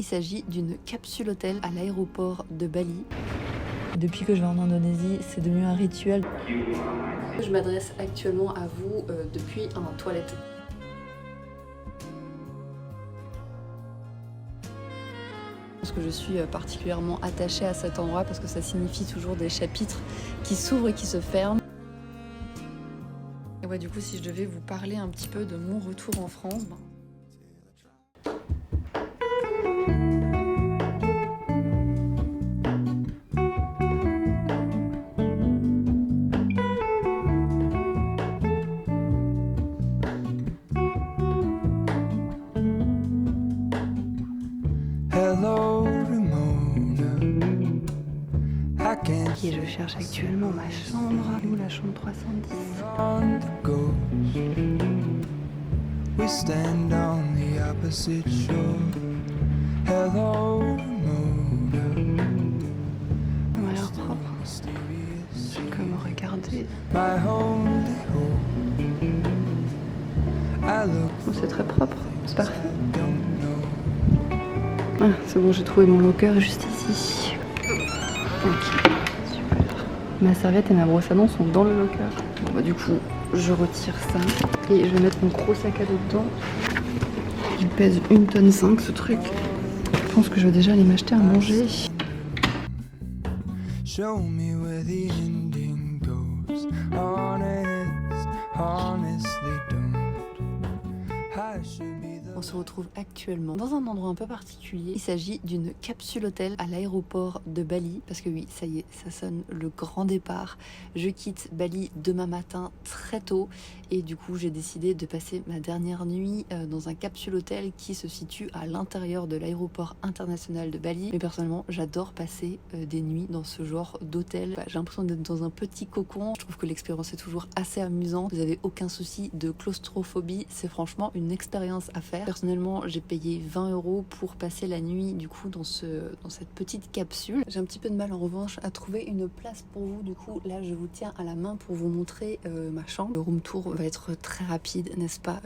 Il s'agit d'une capsule hôtel à l'aéroport de Bali. Depuis que je vais en Indonésie, c'est devenu un rituel. Je m'adresse actuellement à vous depuis un toilette. Je pense que je suis particulièrement attachée à cet endroit parce que ça signifie toujours des chapitres qui s'ouvrent et qui se ferment. Et ouais, du coup, si je devais vous parler un petit peu de mon retour en France, et je cherche actuellement ma chambre, ou la chambre 310. We stand on the opposite shore. Hello, On a l'air propre. Je peux me regarder. my only hope. I look Oh, c'est très propre, c'est parfait. don't know. Ah, c'est bon, j'ai trouvé mon locker juste ici. Ok, super. Ma serviette et ma brosse à dents sont dans le locker. Bon bah du coup, je retire ça et je vais mettre mon gros sac à dos dedans. Il pèse 1,5 tonne ce truc. Je pense que je vais déjà aller m'acheter à manger. Show me where the ending goes. Honest, honestly don't. I should be the On se retrouve actuellement dans un endroit un peu particulier. Il s'agit d'une capsule hôtel à l'aéroport de Bali. Parce que oui, ça y est, ça sonne le grand départ. Je quitte Bali demain matin très tôt. Et du coup, j'ai décidé de passer ma dernière nuit dans un capsule hôtel qui se situe à l'intérieur de l'aéroport international de Bali. Mais personnellement, j'adore passer des nuits dans ce genre d'hôtel. J'ai l'impression d'être dans un petit cocon. Je trouve que l'expérience est toujours assez amusante. Vous n'avez aucun souci de claustrophobie. C'est franchement une expérience à faire. Personnellement, j'ai payé 20 € pour passer la nuit du coup dans cette petite capsule. J'ai un petit peu de mal en revanche à trouver une place pour vous. Du coup, là, je vous tiens à la main pour vous montrer ma chambre. Le room tour va être très rapide, n'est-ce pas?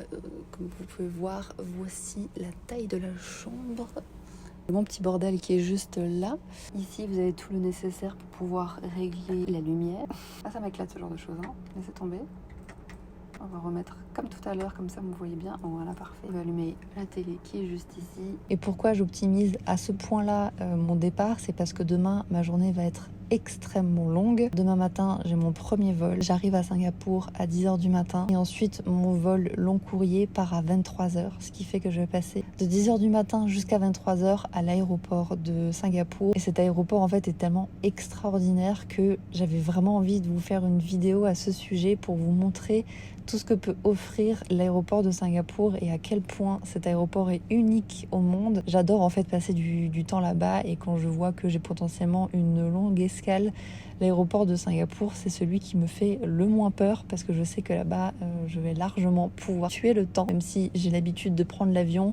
Comme vous pouvez voir, voici la taille de la chambre. Mon petit bordel qui est juste là. Ici, vous avez tout le nécessaire pour pouvoir régler la lumière. Ah, ça m'éclate ce genre de choses, hein. Laissez tomber. On va remettre comme tout à l'heure, comme ça vous voyez bien. Voilà, parfait. On va allumer la télé qui est juste ici. Et pourquoi j'optimise à ce point-là mon départ, c'est parce que demain, ma journée va être extrêmement longue. Demain matin, j'ai mon premier vol. J'arrive à Singapour à 10h du matin. Et ensuite, mon vol long courrier part à 23h. Ce qui fait que je vais passer de 10h du matin jusqu'à 23h à l'aéroport de Singapour. Et cet aéroport, en fait, est tellement extraordinaire que j'avais vraiment envie de vous faire une vidéo à ce sujet pour vous montrer tout ce que peut offrir l'aéroport de Singapour et à quel point cet aéroport est unique au monde. J'adore en fait passer du temps là-bas et quand je vois que j'ai potentiellement une longue escale, l'aéroport de Singapour, c'est celui qui me fait le moins peur parce que je sais que là-bas, je vais largement pouvoir tuer le temps. Même si j'ai l'habitude de prendre l'avion,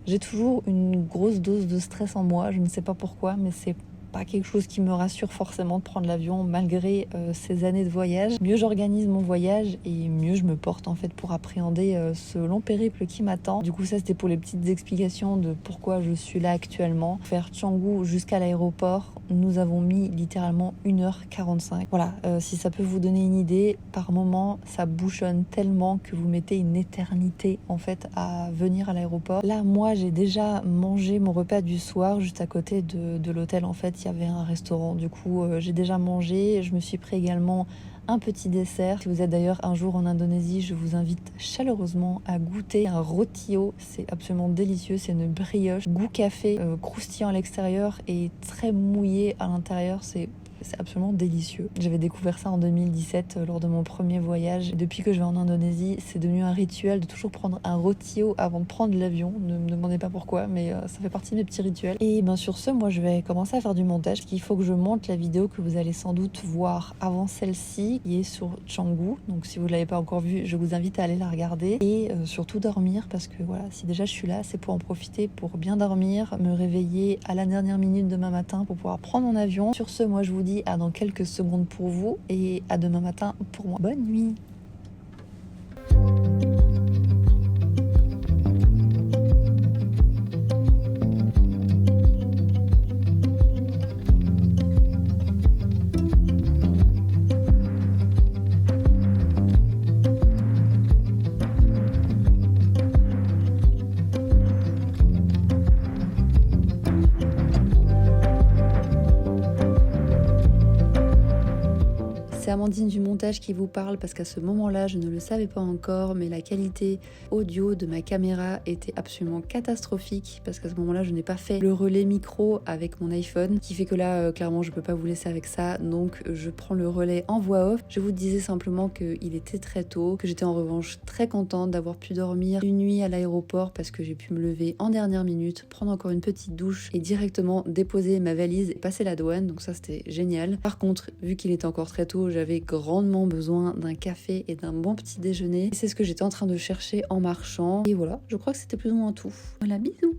j'ai toujours une grosse dose de stress en moi. Je ne sais pas pourquoi, mais c'est pas quelque chose qui me rassure forcément de prendre l'avion malgré ces années de voyage. Mieux j'organise mon voyage et mieux je me porte en fait pour appréhender ce long périple qui m'attend. Du coup ça c'était pour les petites explications de pourquoi je suis là actuellement. Faire Canggu jusqu'à l'aéroport, nous avons mis littéralement 1h45. Voilà, si ça peut vous donner une idée, par moment ça bouchonne tellement que vous mettez une éternité en fait à venir à l'aéroport. Là moi j'ai déjà mangé mon repas du soir juste à côté de l'hôtel en fait. Il y avait un restaurant, du coup j'ai déjà mangé, je me suis pris également un petit dessert. Si vous êtes d'ailleurs un jour en Indonésie, je vous invite chaleureusement à goûter un rotio, c'est absolument délicieux, c'est une brioche, goût café, croustillant à l'extérieur et très mouillé à l'intérieur, c'est absolument délicieux. J'avais découvert ça en 2017 lors de mon premier voyage. Depuis que je vais en Indonésie, c'est devenu un rituel de toujours prendre un rotio avant de prendre l'avion. Ne me demandez pas pourquoi, mais ça fait partie de mes petits rituels. Et bien sur ce, moi je vais commencer à faire du montage. Parce qu'il faut que je monte la vidéo que vous allez sans doute voir avant celle-ci, qui est sur Canggu. Donc si vous ne l'avez pas encore vue, je vous invite à aller la regarder. Et surtout dormir, parce que voilà, si déjà je suis là, c'est pour en profiter, pour bien dormir, me réveiller à la dernière minute demain matin pour pouvoir prendre mon avion. Sur ce, moi je vous dis à dans quelques secondes pour vous et à demain matin pour moi. Bonne nuit. c'est Amandine du montage qui vous parle parce qu'à ce moment-là, je ne le savais pas encore, mais la qualité audio de ma caméra était absolument catastrophique parce qu'à ce moment-là, je n'ai pas fait le relais micro avec mon iPhone, qui fait que là, clairement, je peux pas vous laisser avec ça, donc je prends le relais en voix off. Je vous disais simplement qu'il était très tôt, que j'étais en revanche très contente d'avoir pu dormir une nuit à l'aéroport parce que j'ai pu me lever en dernière minute, prendre encore une petite douche et directement déposer ma valise et passer la douane, donc ça c'était génial. Par contre, vu qu'il était encore très tôt, j'avais grandement besoin d'un café et d'un bon petit déjeuner. Et c'est ce que j'étais en train de chercher en marchant. Et voilà, je crois que c'était plus ou moins tout. Voilà, bisous!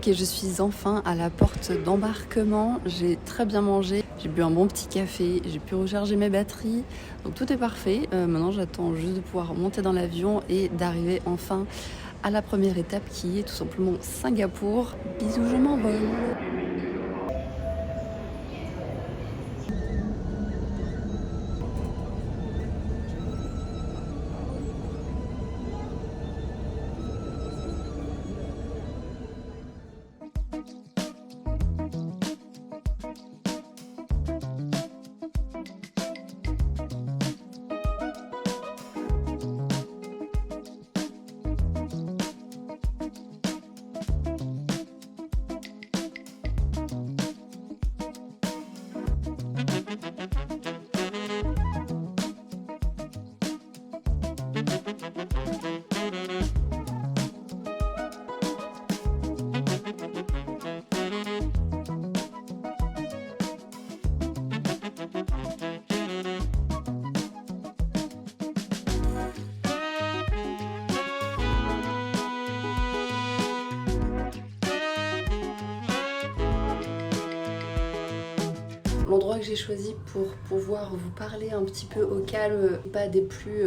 Ok, je suis enfin à la porte d'embarquement, j'ai très bien mangé, j'ai bu un bon petit café, j'ai pu recharger mes batteries, donc tout est parfait. Maintenant j'attends juste de pouvoir monter dans l'avion et d'arriver enfin à la première étape qui est tout simplement Singapour. Bisous, je m'envole. L'endroit que j'ai choisi pour pouvoir vous parler un petit peu au calme, pas des plus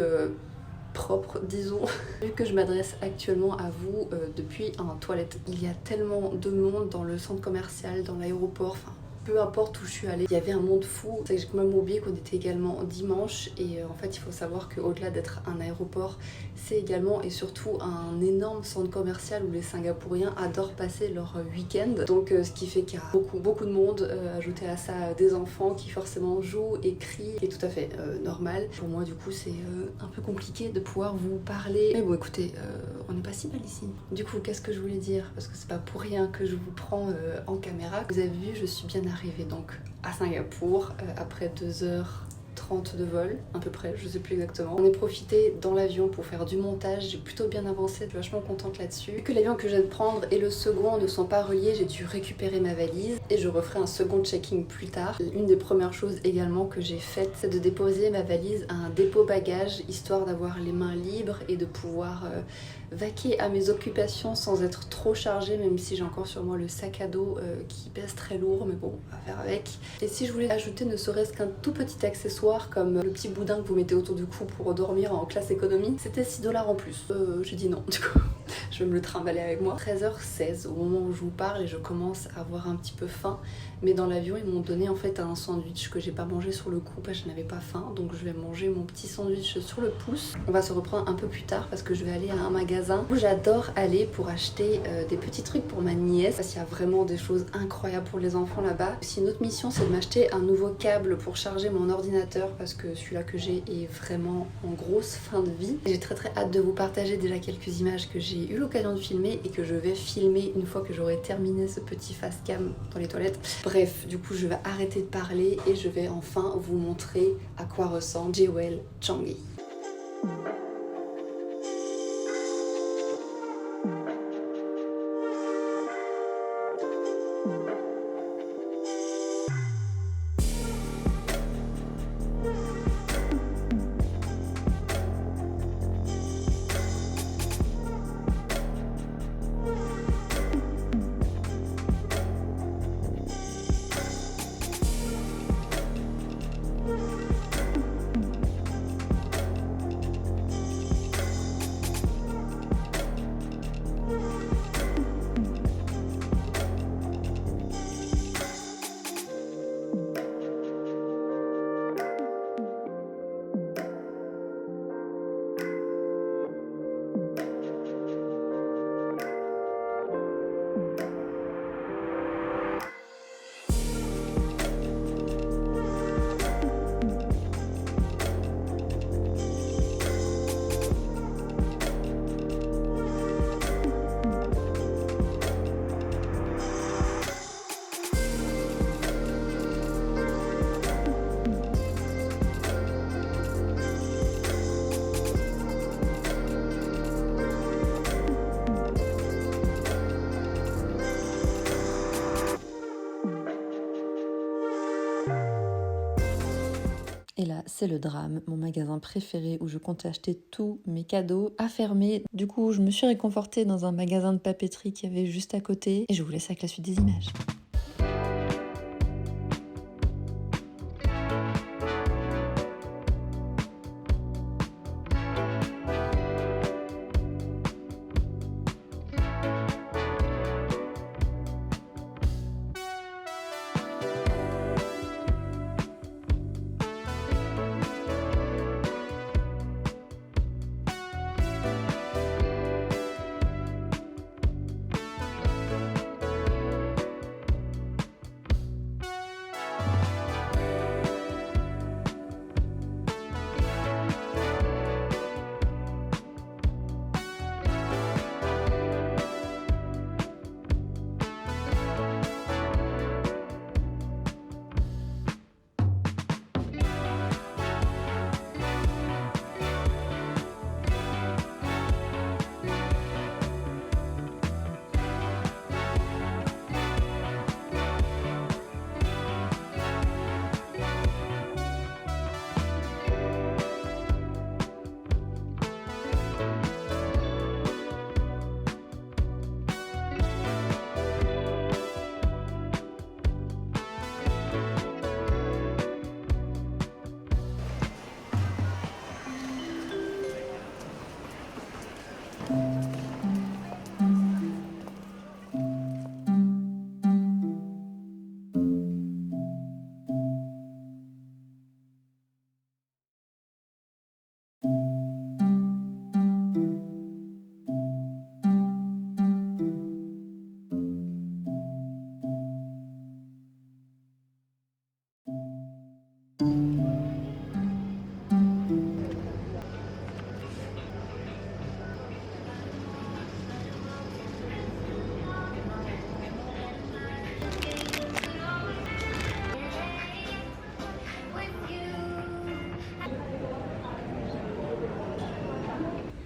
propres, disons, vu que je m'adresse actuellement à vous depuis un toilette. Il y a tellement de monde dans le centre commercial, dans l'aéroport, enfin peu importe où je suis allée, il y avait un monde fou. J'ai quand même oublié qu'on était également dimanche et en fait il faut savoir qu'au-delà d'être un aéroport, c'est également et surtout un énorme centre commercial où les Singapouriens adorent passer leur week-end. Donc ce qui fait qu'il y a beaucoup de monde, ajouté à ça des enfants qui forcément jouent et crient, et tout à fait normal. Pour moi du coup c'est un peu compliqué de pouvoir vous parler. Mais bon écoutez, on n'est pas si mal ici. Du coup qu'est-ce que je voulais dire, parce que c'est pas pour rien que je vous prends en caméra. Vous avez vu, je suis bien arrivée donc à Singapour après 2h30 de vol, à peu près, je sais plus exactement. On est profité dans l'avion pour faire du montage, j'ai plutôt bien avancé, je suis vachement contente là-dessus. Vu que l'avion que je viens de prendre et le second ne sont pas reliés, j'ai dû récupérer ma valise et je referai un second checking plus tard. Une des premières choses également que j'ai faites, c'est de déposer ma valise à un dépôt bagages, histoire d'avoir les mains libres et de pouvoir vaquer à mes occupations sans être trop chargée, même si j'ai encore sur moi le sac à dos qui pèse très lourd, mais bon, on va faire avec. Et si je voulais ajouter ne serait-ce qu'un tout petit accessoire comme le petit boudin que vous mettez autour du cou pour dormir en classe économie, c'était 6$ en plus. J'ai dit non, du coup, je vais me le trimballer avec moi. 13h16 au moment où je vous parle et je commence à avoir un petit peu faim, mais dans l'avion ils m'ont donné en fait un sandwich que j'ai pas mangé sur le coup parce que je n'avais pas faim, donc je vais manger mon petit sandwich sur le pouce. On va se reprendre un peu plus tard parce que je vais aller à un magasin où j'adore aller pour acheter des petits trucs pour ma nièce parce qu'il y a vraiment des choses incroyables pour les enfants là-bas. Aussi une autre mission, c'est de m'acheter un nouveau câble pour charger mon ordinateur parce que celui-là que j'ai est vraiment en grosse fin de vie. J'ai très hâte de vous partager déjà quelques images que j'ai eu l'occasion de filmer et que je vais filmer une fois que j'aurai terminé ce petit face cam dans les toilettes. Bref, du coup je vais arrêter de parler et je vais enfin vous montrer à quoi ressemble Jewel Changi. Et là, c'est le drame. Mon magasin préféré où je comptais acheter tous mes cadeaux a fermé. Du coup, je me suis réconfortée dans un magasin de papeterie qui avait juste à côté. Et je vous laisse avec la suite des images.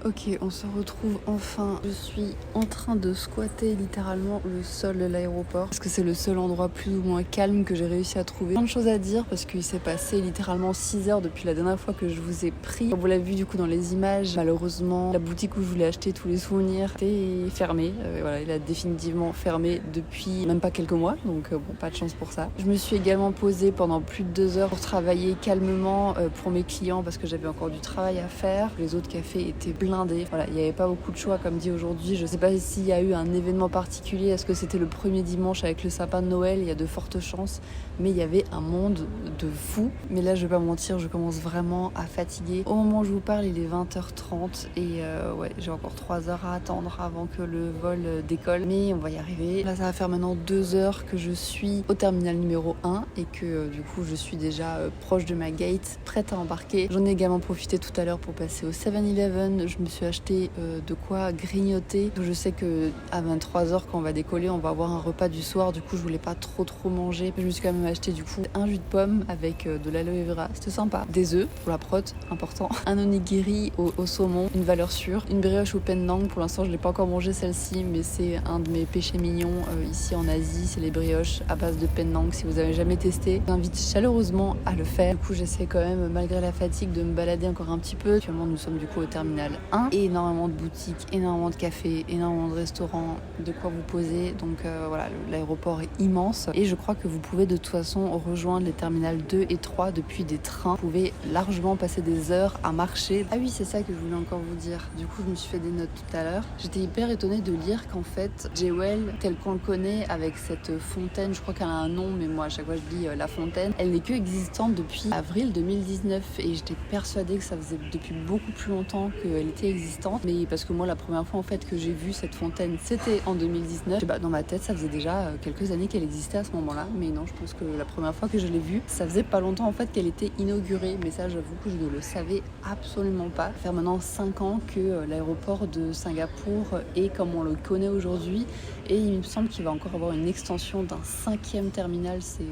Ok, on se retrouve enfin. Je suis en train de squatter littéralement le sol de l'aéroport parce que c'est le seul endroit plus ou moins calme que j'ai réussi à trouver. Plein de choses à dire parce qu'il s'est passé littéralement 6 heures depuis la dernière fois que je vous ai pris. Comme vous l'avez vu du coup dans les images, malheureusement la boutique où je voulais acheter tous les souvenirs était fermée. Voilà, il a définitivement fermé depuis même pas quelques mois, donc bon, pas de chance pour ça. Je me suis également posée pendant plus de 2 heures pour travailler calmement pour mes clients parce que j'avais encore du travail à faire. Les autres cafés étaient blindés. Voilà, il n'y avait pas beaucoup de choix comme dit aujourd'hui. Je sais pas s'il y a eu un événement particulier. Est-ce que c'était le premier dimanche avec le sapin de Noël? Il y a de fortes chances. Mais il y avait un monde de fou. Mais là, je vais pas mentir, je commence vraiment à fatiguer. Au moment où je vous parle, il est 20h30 et ouais, j'ai encore 3 heures à attendre avant que le vol décolle. Mais on va y arriver. Là, ça va faire maintenant 2 heures que je suis au terminal numéro 1 et que du coup, je suis déjà proche de ma gate, prête à embarquer. J'en ai également profité tout à l'heure pour passer au 7-Eleven. Je me suis acheté de quoi grignoter. Je sais que à 23h quand on va décoller, on va avoir un repas du soir. Du coup, je voulais pas trop manger. Je me suis quand même acheté du coup un jus de pomme avec de l'aloe vera. C'était sympa. Des œufs pour la prot, important. Un onigiri au saumon, une valeur sûre. Une brioche au pendang. Pour l'instant, je l'ai pas encore mangé celle-ci, mais c'est un de mes péchés mignons ici en Asie. C'est les brioches à base de pendang. Si vous avez jamais testé, j'invite chaleureusement à le faire. Du coup, j'essaie quand même, malgré la fatigue, de me balader encore un petit peu. Actuellement, nous sommes du coup au terminal 1. Énormément de boutiques, énormément de cafés, énormément de restaurants, de quoi vous poser. Donc voilà, l'aéroport est immense et je crois que vous pouvez de toute façon rejoindre les terminals 2 et 3 depuis des trains. Vous pouvez largement passer des heures à marcher. Ah oui, c'est ça que je voulais encore vous dire. Du coup, je me suis fait des notes tout à l'heure. J'étais hyper étonnée de lire qu'en fait, Jewel, tel qu'on le connaît, avec cette fontaine, je crois qu'elle a un nom, mais moi à chaque fois je dis la fontaine, elle n'est que existante depuis avril 2019 et j'étais persuadée que ça faisait depuis beaucoup plus longtemps qu'elle était existante, mais parce que moi la première fois en fait que j'ai vu cette fontaine c'était en 2019. Dans ma tête ça faisait déjà quelques années qu'elle existait à ce moment-là, mais non, je pense que la première fois que je l'ai vue ça faisait pas longtemps en fait qu'elle était inaugurée, mais ça j'avoue que je ne le savais absolument pas. Ça fait maintenant 5 ans que l'aéroport de Singapour est comme on le connaît aujourd'hui et il me semble qu'il va encore avoir une extension d'un 5e terminal, c'est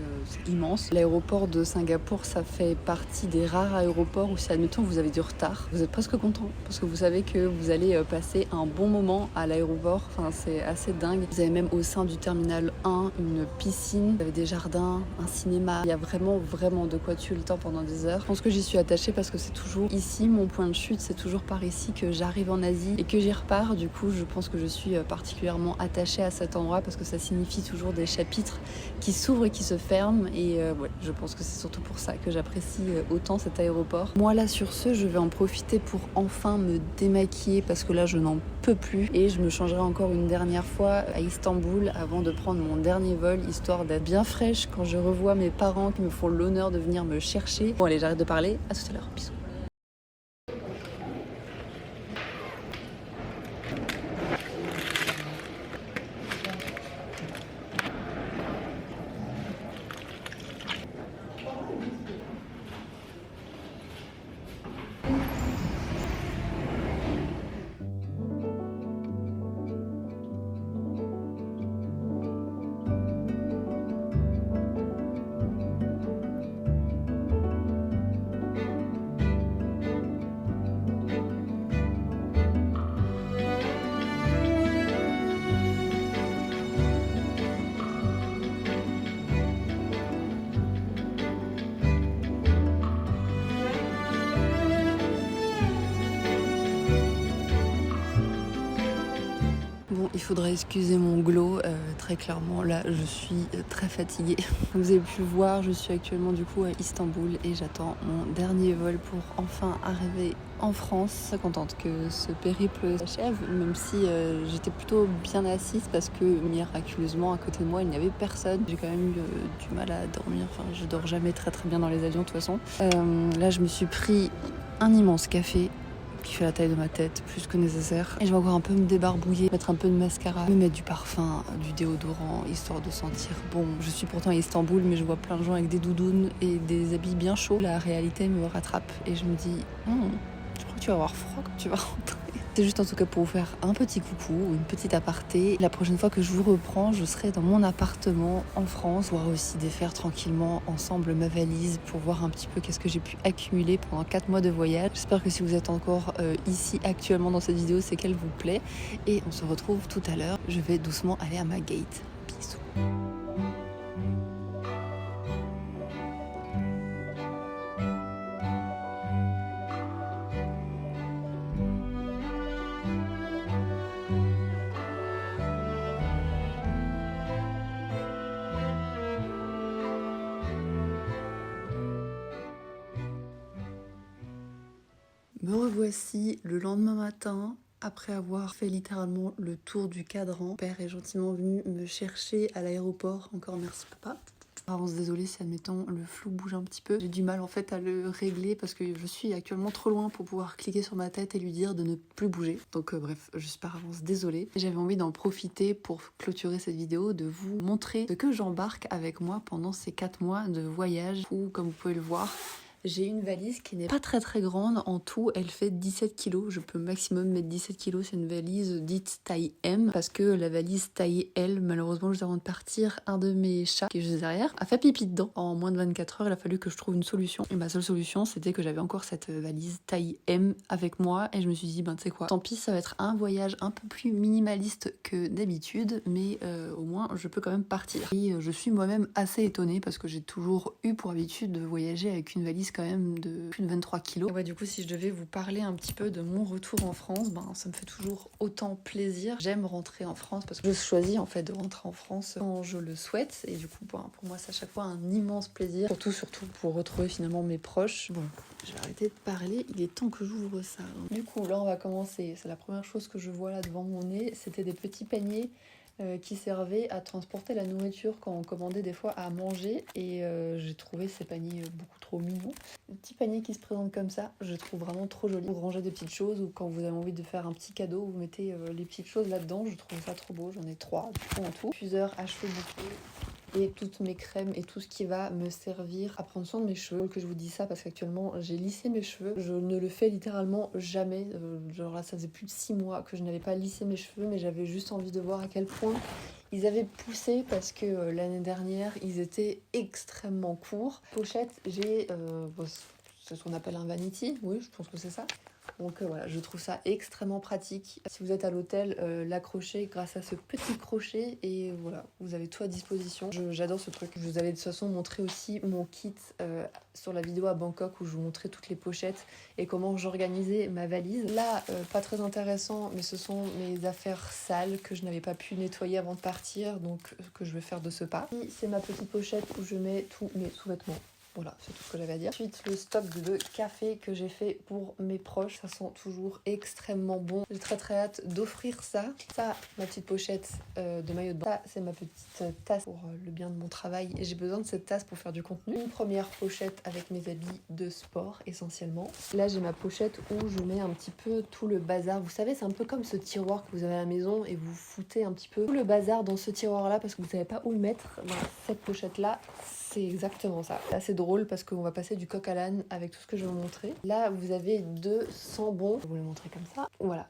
immense. L'aéroport de Singapour ça fait partie des rares aéroports où si admettons vous avez du retard, vous êtes presque content parce que vous savez que vous allez passer un bon moment à l'aéroport. Enfin, c'est assez dingue. Vous avez même au sein du terminal 1 une piscine, vous avez des jardins, un cinéma. Il y a vraiment de quoi tuer le temps pendant des heures. Je pense que j'y suis attachée parce que c'est toujours ici mon point de chute. C'est toujours par ici que j'arrive en Asie et que j'y repars. Du coup, je pense que je suis particulièrement attachée à cet endroit parce que ça signifie toujours des chapitres qui s'ouvrent et qui se ferment. Et ouais, je pense que c'est surtout pour ça que j'apprécie autant cet aéroport. Moi là, sur ce, je vais en profiter pour enfin me démaquiller parce que là, je n'en peux plus. Et je me changerai encore une dernière fois à Istanbul avant de prendre mon dernier vol, histoire d'être bien fraîche quand je revois mes parents qui me font l'honneur de venir me chercher. Bon allez, j'arrête de parler. À tout à l'heure. Bisous. Bon, il faudrait excuser mon glow, très clairement, là je suis très fatiguée. Comme vous avez pu le voir, je suis actuellement du coup à Istanbul et j'attends mon dernier vol pour enfin arriver en France. Très contente que ce périple s'achève, même si j'étais plutôt bien assise parce que miraculeusement à côté de moi il n'y avait personne. J'ai quand même eu du mal à dormir, enfin je dors jamais très bien dans les avions de toute façon. Là je me suis pris un immense café qui fait la taille de ma tête, plus que nécessaire. Et je vais encore un peu me débarbouiller, mettre un peu de mascara, me mettre du parfum, du déodorant, histoire de sentir bon. Je suis pourtant à Istanbul, mais je vois plein de gens avec des doudounes et des habits bien chauds. La réalité me rattrape et je me dis, je crois que tu vas avoir froid quand tu vas rentrer. C'est juste en tout cas pour vous faire un petit coucou, une petite aparté. La prochaine fois que je vous reprends, je serai dans mon appartement en France, voir aussi défaire tranquillement ensemble ma valise pour voir un petit peu qu'est-ce que j'ai pu accumuler pendant 4 mois de voyage. J'espère que si vous êtes encore ici actuellement dans cette vidéo, c'est qu'elle vous plaît. Et on se retrouve tout à l'heure. Je vais doucement aller à ma gate. Bisous. Me revoici le lendemain matin, après avoir fait littéralement le tour du cadran. Mon père est gentiment venu me chercher à l'aéroport. Encore merci papa. Avance, désolée si admettons le flou bouge un petit peu. J'ai du mal en fait à le régler parce que je suis actuellement trop loin pour pouvoir cliquer sur ma tête et lui dire de ne plus bouger. Donc bref, je suis par avance désolée. J'avais envie d'en profiter pour clôturer cette vidéo, de vous montrer ce que j'embarque avec moi pendant ces 4 mois de voyage où, comme vous pouvez le voir, j'ai une valise qui n'est pas très grande. En tout, elle fait 17 kg. Je peux maximum mettre 17 kg. C'est une valise dite taille M. Parce que la valise taille L, malheureusement, juste avant de partir, un de mes chats, qui est juste derrière, a fait pipi dedans. En moins de 24 heures, il a fallu que je trouve une solution. Et ma seule solution, c'était que j'avais encore cette valise taille M avec moi. Et je me suis dit, ben tu sais quoi, tant pis, ça va être un voyage un peu plus minimaliste que d'habitude. Mais au moins, je peux quand même partir. Et je suis moi-même assez étonnée parce que j'ai toujours eu pour habitude de voyager avec une valise quand même de plus de 23 kilos. Et ouais, du coup, si je devais vous parler un petit peu de mon retour en France, ben, ça me fait toujours autant plaisir. J'aime rentrer en France parce que je choisis en fait de rentrer en France quand je le souhaite. Et du coup, ben, pour moi, c'est à chaque fois un immense plaisir. Surtout pour retrouver finalement mes proches. Bon, je vais arrêter de parler, il est temps que j'ouvre ça. Du coup, là, on va commencer. C'est la première chose que je vois là devant mon nez. C'était des petits paniers qui servait à transporter la nourriture quand on commandait des fois à manger et j'ai trouvé ces paniers beaucoup trop mignons. Le petit panier qui se présente comme ça, je trouve vraiment trop joli pour ranger des petites choses ou quand vous avez envie de faire un petit cadeau, vous mettez les petites choses là-dedans, je trouve ça trop beau, j'en ai 3 du coup en tout. Diffuseur à cheveux bouclés et toutes mes crèmes et tout ce qui va me servir à prendre soin de mes cheveux. Que je vous dis ça parce qu'actuellement j'ai lissé mes cheveux, je ne le fais littéralement jamais, genre là ça faisait plus de 6 mois que je n'avais pas lissé mes cheveux mais j'avais juste envie de voir à quel point ils avaient poussé parce que l'année dernière ils étaient extrêmement courts. Pochette, j'ai c'est ce qu'on appelle un vanity, oui je pense que c'est ça. Donc voilà, je trouve ça extrêmement pratique. Si vous êtes à l'hôtel, l'accrocher grâce à ce petit crochet et voilà, vous avez tout à disposition. J'adore ce truc. Je vous avais de toute façon montré aussi mon kit sur la vidéo à Bangkok où je vous montrais toutes les pochettes et comment j'organisais ma valise. Là, pas très intéressant, mais ce sont mes affaires sales que je n'avais pas pu nettoyer avant de partir, donc que je vais faire de ce pas. C'est ma petite pochette où je mets tous mes sous-vêtements. Voilà, c'est tout ce que j'avais à dire. Ensuite, le stock de café que j'ai fait pour mes proches. Ça sent toujours extrêmement bon. J'ai très hâte d'offrir ça. Ça, ma petite pochette de maillot de bain. Ça, c'est ma petite tasse pour le bien de mon travail. Et j'ai besoin de cette tasse pour faire du contenu. Une première pochette avec mes habits de sport, essentiellement. Là, j'ai ma pochette où je mets un petit peu tout le bazar. Vous savez, c'est un peu comme ce tiroir que vous avez à la maison et vous foutez un petit peu tout le bazar dans ce tiroir-là parce que vous savez pas où le mettre. Dans cette pochette-là, c'est exactement ça. Là, c'est drôle parce qu'on va passer du coq à l'âne avec tout ce que je vais vous montrer. Là, vous avez 2 sambons. Je vais vous les montrer comme ça. Voilà.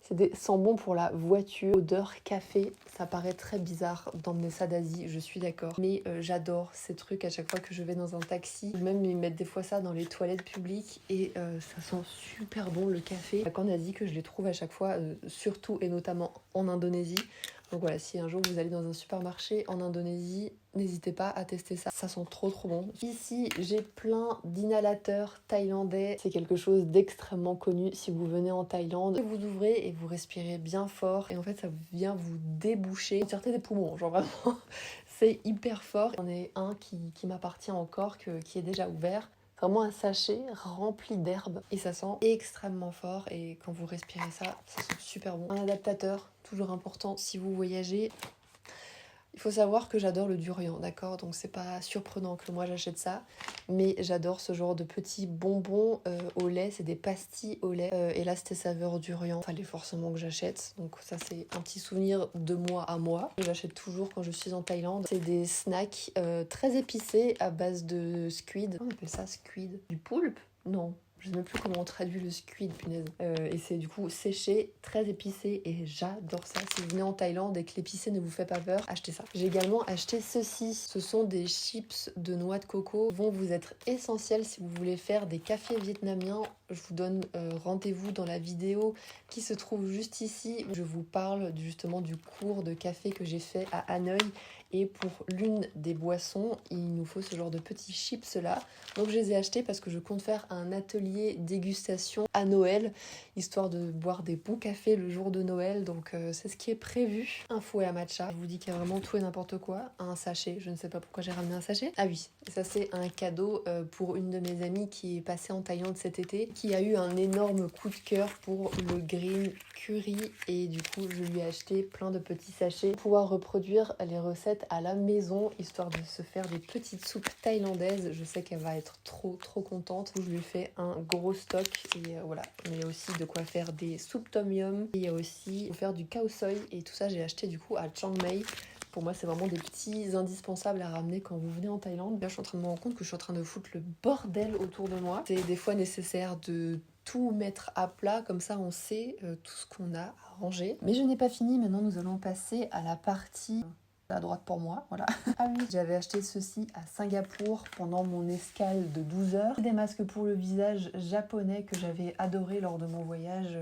C'est des sambons pour la voiture. Odeur café. Ça paraît très bizarre d'emmener ça d'Asie, je suis d'accord. Mais j'adore ces trucs à chaque fois que je vais dans un taxi. Ou même ils mettent des fois ça dans les toilettes publiques. Et ça sent super bon le café. Qu'en Asie que je les trouve à chaque fois, surtout et notamment en Indonésie. Donc voilà, si un jour vous allez dans un supermarché en Indonésie, n'hésitez pas à tester ça. Ça sent trop bon. Ici, j'ai plein d'inhalateurs thaïlandais. C'est quelque chose d'extrêmement connu si vous venez en Thaïlande. Vous ouvrez et vous respirez bien fort. Et en fait, ça vient vous déboucher. Vous sortez des poumons, genre vraiment. C'est hyper fort. Il y en a un qui m'appartient encore, qui est déjà ouvert. Vraiment un sachet rempli d'herbes et ça sent extrêmement fort et quand vous respirez ça, ça sent super bon. Un adaptateur, toujours important si vous voyagez. Il faut savoir que j'adore le durian, d'accord? Donc c'est pas surprenant que moi j'achète ça, mais j'adore ce genre de petits bonbons au lait, c'est des pastilles au lait. Et là c'était saveur durian, fallait forcément que j'achète. Donc ça c'est un petit souvenir de moi à moi. J'achète toujours quand je suis en Thaïlande. C'est des snacks très épicés à base de squid. On appelle ça squid? Du poulpe? Non. Je ne sais même plus comment on traduit le squid, punaise. Et c'est du coup séché, très épicé et j'adore ça. Si vous venez en Thaïlande et que l'épicé ne vous fait pas peur, achetez ça. J'ai également acheté ceci. Ce sont des chips de noix de coco. Ils vont vous être essentiels si vous voulez faire des cafés vietnamiens. Je vous donne rendez-vous dans la vidéo qui se trouve juste ici. Je vous parle justement du cours de café que j'ai fait à Hanoï. Et pour l'une des boissons, il nous faut ce genre de petits chips là. Donc je les ai achetés parce que je compte faire un atelier dégustation à Noël, histoire de boire des bons cafés le jour de Noël. Donc c'est ce qui est prévu. Un fouet à matcha. Je vous dis qu'il y a vraiment tout et n'importe quoi. Un sachet, je ne sais pas pourquoi j'ai ramené un sachet. Ah oui, ça c'est un cadeau pour une de mes amies qui est passée en Thaïlande cet été, qui a eu un énorme coup de cœur pour le green curry. Et du coup, je lui ai acheté plein de petits sachets pour pouvoir reproduire les recettes à la maison, histoire de se faire des petites soupes thaïlandaises. Je sais qu'elle va être trop contente. Je lui fais un gros stock et voilà. Mais il y a aussi de quoi faire des soupes tom yum. Et il y a aussi pour faire du khao soi et tout ça j'ai acheté du coup à Chiang Mai. Pour moi, c'est vraiment des petits indispensables à ramener quand vous venez en Thaïlande. Là, je suis en train de me rendre compte que je suis en train de foutre le bordel autour de moi. C'est des fois nécessaire de tout mettre à plat, comme ça on sait tout ce qu'on a à ranger. Mais je n'ai pas fini, maintenant nous allons passer à la partie à droite pour moi, voilà. Ah oui, j'avais acheté ceci à Singapour pendant mon escale de 12 heures. Des masques pour le visage japonais que j'avais adoré lors de mon voyage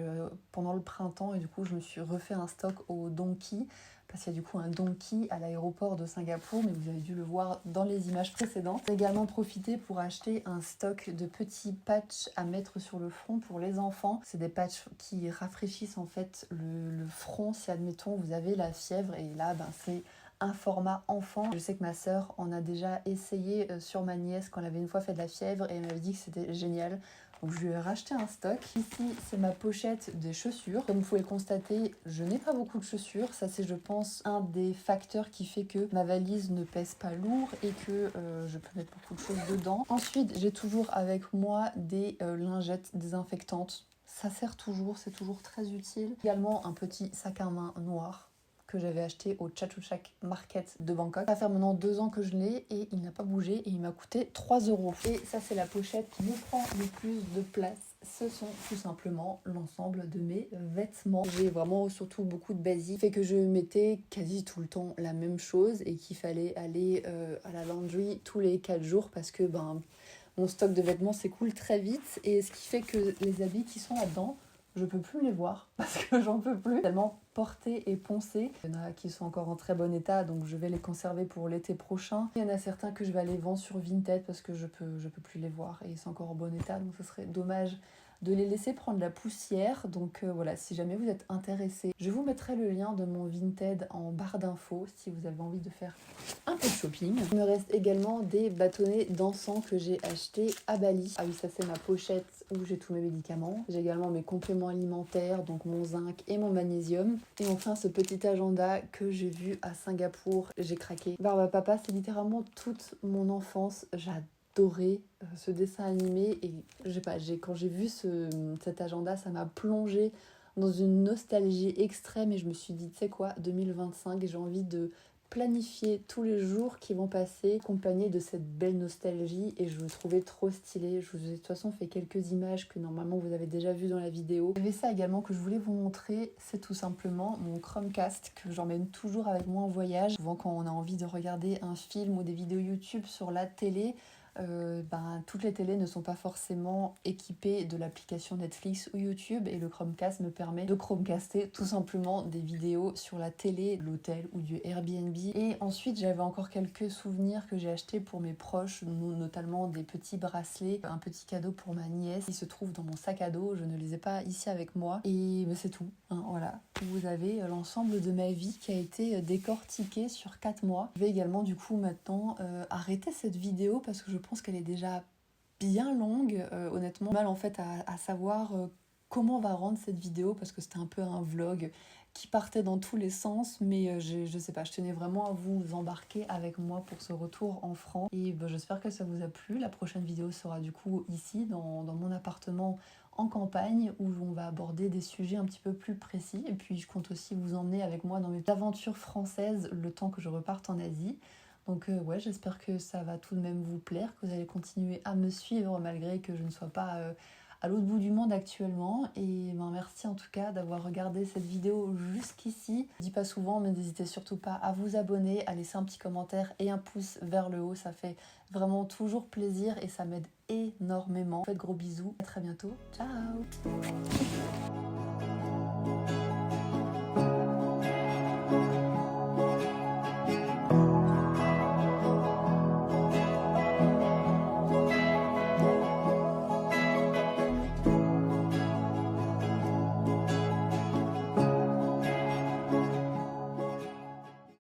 pendant le printemps et du coup je me suis refait un stock au Donkey parce qu'il y a du coup un Donkey à l'aéroport de Singapour, mais vous avez dû le voir dans les images précédentes. J'ai également profité pour acheter un stock de petits patchs à mettre sur le front pour les enfants. C'est des patchs qui rafraîchissent en fait le front si admettons vous avez la fièvre et là c'est un format enfant. Je sais que ma sœur en a déjà essayé sur ma nièce quand elle avait une fois fait de la fièvre et elle m'avait dit que c'était génial. Donc je lui ai racheté un stock. Ici c'est ma pochette des chaussures. Comme vous pouvez le constater, je n'ai pas beaucoup de chaussures. Ça c'est je pense un des facteurs qui fait que ma valise ne pèse pas lourd et que je peux mettre beaucoup de choses dedans. Ensuite j'ai toujours avec moi des lingettes désinfectantes. Ça sert toujours, c'est toujours très utile. Également un petit sac à main noir que j'avais acheté au Chatuchak Market de Bangkok. Ça fait maintenant 2 ans que je l'ai et il n'a pas bougé et il m'a coûté 3 €. Et ça c'est la pochette qui me prend le plus de place. Ce sont tout simplement l'ensemble de mes vêtements. J'ai vraiment surtout beaucoup de basiques, fait que je mettais quasi tout le temps la même chose et qu'il fallait aller à la laundry tous les 4 jours parce que Mon stock de vêtements s'écoule très vite et ce qui fait que les habits qui sont là-dedans, je peux plus les voir parce que j'en peux plus. Tellement portés et poncés. Il y en a qui sont encore en très bon état, donc je vais les conserver pour l'été prochain. Il y en a certains que je vais aller vendre sur Vinted parce que je peux plus les voir et c'est encore en bon état, donc ce serait dommage de les laisser prendre la poussière. Donc voilà, si jamais vous êtes intéressé, je vous mettrai le lien de mon Vinted en barre d'infos si vous avez envie de faire un peu de shopping. Il me reste également des bâtonnets d'encens que j'ai achetés à Bali. Ah oui, ça c'est ma pochette où j'ai tous mes médicaments. J'ai également mes compléments alimentaires, donc mon zinc et mon magnésium. Et enfin ce petit agenda que j'ai vu à Singapour, j'ai craqué. Barba Papa, c'est littéralement toute mon enfance. J'adorais ce dessin animé et je sais pas, quand j'ai vu cet agenda, ça m'a plongée dans une nostalgie extrême et je me suis dit, tu sais quoi, 2025, j'ai envie de planifier tous les jours qui vont passer accompagnés de cette belle nostalgie et je le trouvais trop stylé. Je vous ai de toute façon fait quelques images que normalement vous avez déjà vues dans la vidéo. Il y avait ça également que je voulais vous montrer, c'est tout simplement mon Chromecast que j'emmène toujours avec moi en voyage. Souvent quand on a envie de regarder un film ou des vidéos YouTube sur la télé, toutes les télés ne sont pas forcément équipées de l'application Netflix ou YouTube et le Chromecast me permet de Chromecaster tout simplement des vidéos sur la télé, de l'hôtel ou du Airbnb. Et ensuite j'avais encore quelques souvenirs que j'ai achetés pour mes proches, notamment des petits bracelets, un petit cadeau pour ma nièce qui se trouve dans mon sac à dos. Je ne les ai pas ici avec moi et c'est tout, hein, voilà. Vous avez l'ensemble de ma vie qui a été décortiquée sur 4 mois. Je vais également du coup maintenant arrêter cette vidéo parce que je pense qu'elle est déjà bien longue, honnêtement. Mal en fait à savoir comment on va rendre cette vidéo parce que c'était un peu un vlog qui partait dans tous les sens, mais je sais pas, je tenais vraiment à vous embarquer avec moi pour ce retour en France et j'espère que ça vous a plu. La prochaine vidéo sera du coup ici dans mon appartement en campagne où on va aborder des sujets un petit peu plus précis et puis je compte aussi vous emmener avec moi dans mes aventures françaises le temps que je reparte en Asie. Donc ouais, j'espère que ça va tout de même vous plaire, que vous allez continuer à me suivre malgré que je ne sois pas à l'autre bout du monde actuellement. Et merci en tout cas d'avoir regardé cette vidéo jusqu'ici. Je dis pas souvent, mais n'hésitez surtout pas à vous abonner, à laisser un petit commentaire et un pouce vers le haut. Ça fait vraiment toujours plaisir et ça m'aide énormément. Faites gros bisous, à très bientôt. Ciao!